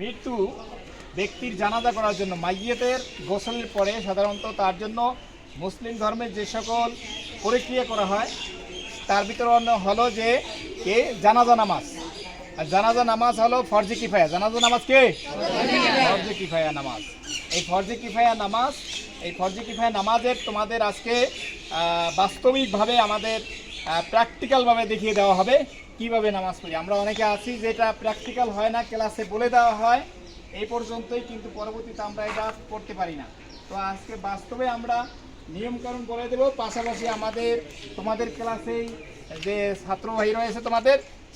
মৃত্যু ব্যক্তির জানাজা করার জন্য মাইয়িতের গোসলের পরে সাধারণত তার জন্য মুসলিম ধর্মের যে সকল প্রক্রিয়া করা হয় তার ভিতরে হলো যে কে জানাজা নামাজ। আর জানাজা নামাজ হলো ফরজে কিফায়া। জানাজা নামাজ কে? ফরজে কিফায়া নামাজ। এই ফরজে কিফায়া নামাজের তোমাদের আজকে বাস্তবিকভাবে আমাদের প্র্যাকটিক্যালভাবে দেখিয়ে দেওয়া হবে কিভাবে নামাজ পড়ি। আমরা অনেকে আছি যেটা প্র্যাকটিক্যাল হয় না, ক্লাসে বলে দেওয়া হয় এই পর্যন্তই, কিন্তু পরবর্তীতে আমরা এটা করতে পারি না। তো আজকে বাস্তবে আমরা নিয়মকানুন বলে দেব, পাশাপাশি তোমাদের ক্লাসেই যে ছাত্র ভাই রয়েছে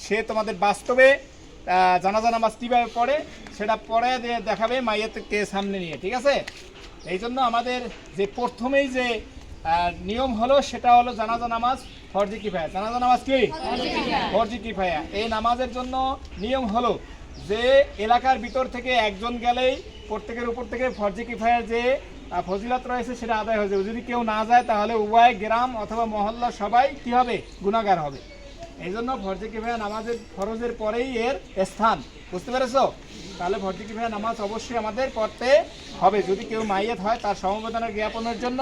সে তোমাদের বাস্তবে জানাজা নামাজ কীভাবে পড়ে সেটা পড়ে দিয়ে দেখাবে মাইয়াতকে সামনে নিয়ে, ঠিক আছে? এই জন্য আমাদের যে প্রথমেই যে নিয়ম হলো সেটা হলো জানাজা নামাজ ফরজে কিফায়া। জানাজা নামাজ কি? ফরজে কিফায়া। এই নামাজের জন্য নিয়ম হলো যে এলাকার ভিতর থেকে একজন গেলেই প্রত্যেকের উপর থেকে ফরজে কিফায়ার যে ফজিলত রয়েছে সেটা আদায় হয়ে যাবে। যদি কেউ না যায় তাহলে উভয় গ্রাম অথবা মহল্লা সবাই কি হবে? গুনাহগার হবে। এই জন্য ফরজে কিফায়া নামাজের ফরজের পরেই এর স্থান, বুঝতে পেরেছো? তাহলে ফরজে কিফায়া নামাজ অবশ্যই আমাদের পড়তে হবে। যদি কেউ মাইয়াত হয় তার সমবেদনা জ্ঞাপনের জন্য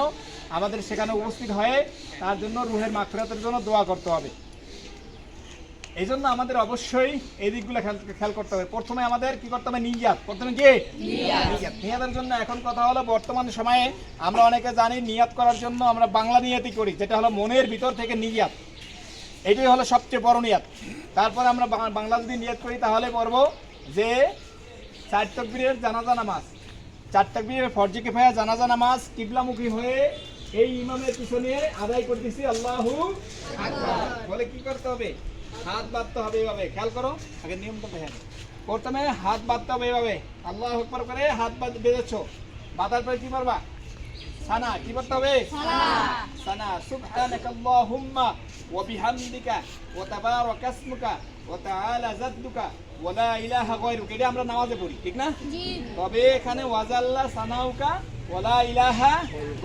আমাদের সেখানে উপস্থিত হয়ে তার জন্য রুহের মাগফিরাতের জন্য দোয়া করতে হবে। এই জন্য আমাদের অবশ্যই এই দিকগুলো খেয়াল করতে হবে। প্রথমে আমাদের কি করতে হবে? নিয়াত। প্রথমে কি? নিয়াতের জন্য এখন কথা হলো বর্তমান সময়ে আমরা অনেকে জানি নিয়াত করার জন্য আমরা বাংলা নিয়াতই করি, যেটা হলো মনের ভিতর থেকে নিয়াত। এটাই হলো সবচেয়ে বড় নিয়াত। তারপরে আমরা বাংলা যদি নিয়াত করি তাহলে পড়বো যে 4 তাকবীরের জানাজা নামাজ, 4 তাকবীরের ফরজে কিফায়া জানাজা নামাজ কিবলামুখী হয়ে এই ইমামের পিছনে আদায় করতেছি আল্লাহু আকবার বলে কি করতে হবে? হাত বাঁধতে হবে এভাবে। খেয়াল করো, আগে নিয়মটা দেখেন। প্রথমে হাত বাঁধতে হবে এভাবে, আল্লাহু আকবার করে হাত বেঁধেছ। বাঁধার পরে কি করবা? সানা। কি করতে হবে? সানা। সুবহানাকাল্লাহুম্মা ওয়া বিহামদিকা ওয়া তাবারাকা ইসমুকা ওয়া তাআলা জাদ্দুকা ওয়া লা ইলাহা গায়রুকা। এটা আমরা নামাজে পড়ি, ঠিক না? তবে এখানে ওয়াজাল্লা সানাউকা ওয়া লা ইলাহা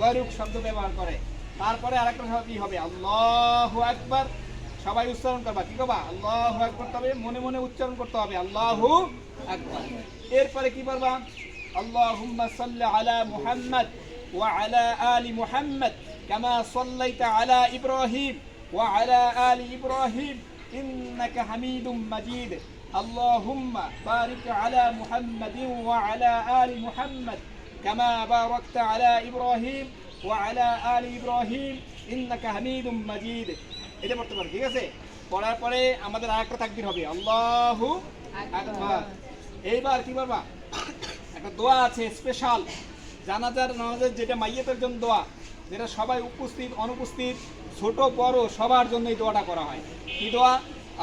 গায়রুক শব্দ ব্যবহার করে। তারপরে আরেকটা কি হবে? আল্লাহু আকবার। সবাই উচ্চারণ করবা। কি করবা? আল্লাহু আকবার। তবে মনে মনে উচ্চারণ করতে হবে আল্লাহু আকবার। এরপরে কি করবা? আল্লাহুম্মা সাল্লি আলা মুহাম্মাদ ওয়া আলা আলি মুহাম্মাদ কামা সাল্লাইতা আলা ইব্রাহিম ওয়া আলা আলি ইব্রাহিম ইন্নাকা হামিদুম মাজিদ। আল্লাহুম্মা বারিক আলা মুহাম্মাদিন ওয়া আলা আলি মুহাম্মাদ কামা বারাকতা আলা ইব্রাহিম ওয়া আলা আলি ইব্রাহিম ইন্নাকা হামিদুম মাজিদ। এটা পড়তে পারো, ঠিক আছে? পড়ার পরে আমাদের আরেকটা তাকবীর হবে আল্লাহু আকবার। এইবার কি করবা? একটা দোয়া আছে স্পেশাল জানাজার নামাজের, যেটা মাইয়াতের জন্য দোয়া, যেটা সবাই উপস্থিত অনুপস্থিত ছোট বড় সবার জন্য এই দোয়াটা করা হয়। কি দোয়া?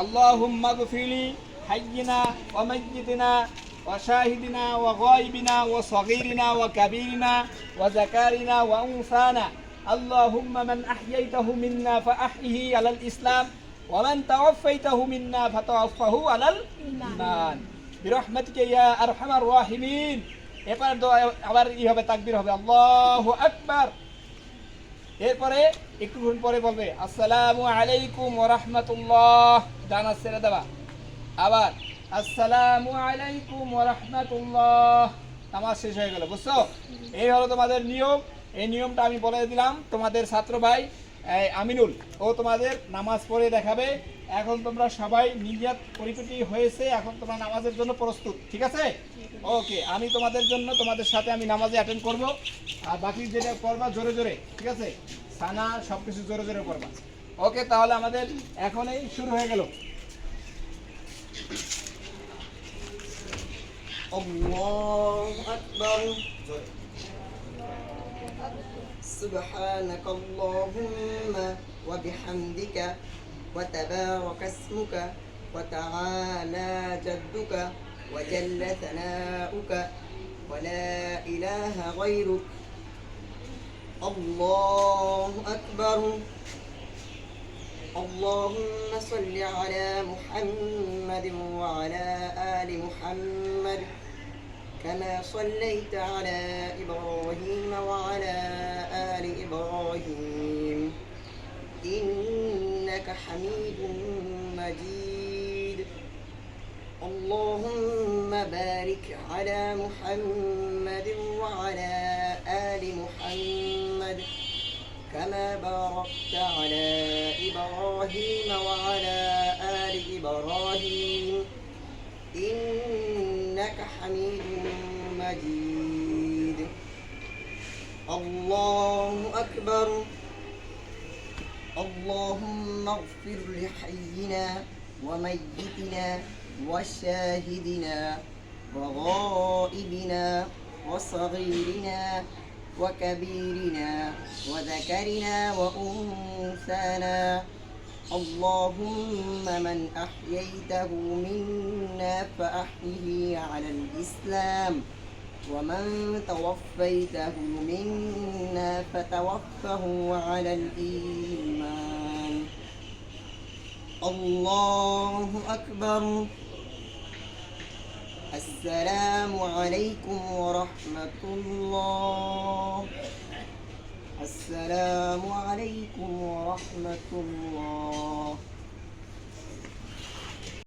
আল্লাহুম্মা গফিরলি হাইয়িনা ওয়া মাইয়িতিনা ওয়া শাহিদিনা ওয়া গায়বিনা ওয়া সগীরিনা ওয়া কাবীরিনা ওয়া যাকারিনা ওয়া উনসানা। আল্লাহুম্মা মান আহইয়াইতাহু মিন্না ফাআহইহি আলাল ইসলাম ওয়া মান তাওয়াফাইতাহু মিন্না ফাতাওয়াফাহু আলাল ঈমান বিরহমাতিকা ইয়া আরহামার রাহিমিন। এরপর আবার হবে তাকবীর হবে আল্লাহু আকবার। এরপরে একটুক্ষণ পরে বলবে আসসালামু আলাইকুম ওয়া রাহমাতুল্লাহ। ডানা ছেড়ে দেবা। আবার আসসালামু আলাইকুম ওয়া রাহমাতুল্লাহ। নামাজ শেষ হয়ে গেল, বুঝছো? এই হলো তোমাদের নিয়ম। এই নিয়মটা আমি বলে দিলাম। তোমাদের ছাত্র ভাই আমিনুল ও তোমাদের নামাজ পড়ে দেখাবে। এখন তোমরা সবাই নিয়াত পরিপূর্ণ হয়েছে, এখন তোমরা নামাজের জন্য প্রস্তুত, ঠিক আছে? ওকে, আমি তোমাদের সাথে আমি নামাজে অ্যাটেন্ড করব। আর বাকি যেটা পড়বা জোরে জোরে, ঠিক আছে? সানা সবকিছু জোরে জোরে পড়বা। ওকে, তাহলে আমাদের এখনই শুরু হয়ে গেল। আল্লাহু আকবার। সুবহানাকা আল্লাহুম্মা ওয়া বিহামদিকা ওয়া তাবারাকা ইসমুকা ওয়া তাআলা জাদ্দুকা ওয়া জাল্লা সানাউকা ওয়া লা ইলাহা গায়রুক। আল্লাহু আকবার। আল্লাহুম্মা সাল্লি আলা মুহাম্মাদিন ওয়া আলা আলি মুহাম্মাদ كما صليت على إبراهيم وعلى آل إبراهيم إنك حميد مجيد اللهم بارك على محمد وعلى آل محمد كما باركت على إبراهيم وعلى آل إبراهيم إنك حميد مجيد. الله أكبر. اللهم اغفر لحينا وميتنا وشاهدنا وغائبنا وصغيرنا وكبيرنا وذكرنا وأنثانا. اللهم من أحييته منا فأحيه على الإسلام، ومن توفيته منا فتوفه على الإيمان. الله أكبر. السلام عليكم ورحمة الله. السلام عليكم ورحمة الله.